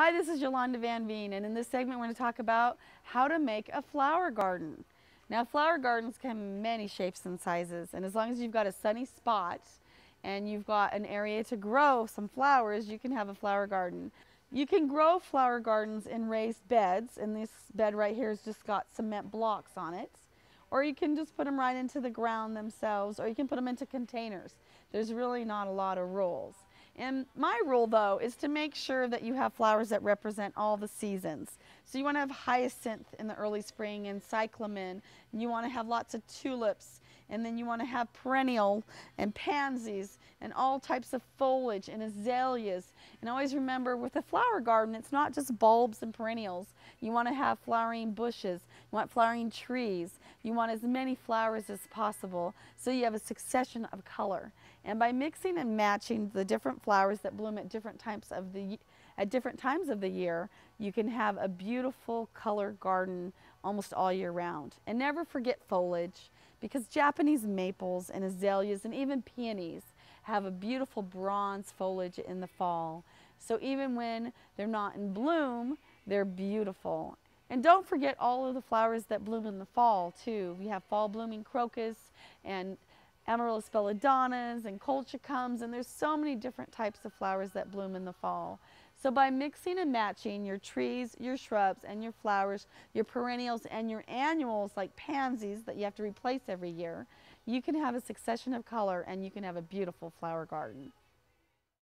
Hi, this is Yolanda Van Veen, and in this segment we're going to talk about how to make a flower garden. Now, flower gardens come in many shapes and sizes, and as long as you've got a sunny spot and you've got an area to grow some flowers, you can have a flower garden. You can grow flower gardens in raised beds, and this bed right here has just got cement blocks on it. Or you can just put them right into the ground themselves, or you can put them into containers. There's really not a lot of rules. And my rule, though, is to make sure that you have flowers that represent all the seasons. So you want to have hyacinth in the early spring and cyclamen, and you want to have lots of tulips, and then you want to have perennial and pansies and all types of foliage and azaleas. And always remember, with a flower garden, it's not just bulbs and perennials. You want to have flowering bushes, you want flowering trees, you want as many flowers as possible, so you have a succession of color. And by mixing and matching the different flowers that bloom at different times of the year, you can have a beautiful color garden almost all year round. And never forget foliage, because Japanese maples and azaleas and even peonies have a beautiful bronze foliage in the fall. So even when they're not in bloom, they're beautiful. And don't forget all of the flowers that bloom in the fall too. We have fall blooming crocus and amaryllis belladonnas and colchicums, and there's so many different types of flowers that bloom in the fall. So by mixing and matching your trees, your shrubs, and your flowers, your perennials and your annuals like pansies that you have to replace every year, you can have a succession of color and you can have a beautiful flower garden.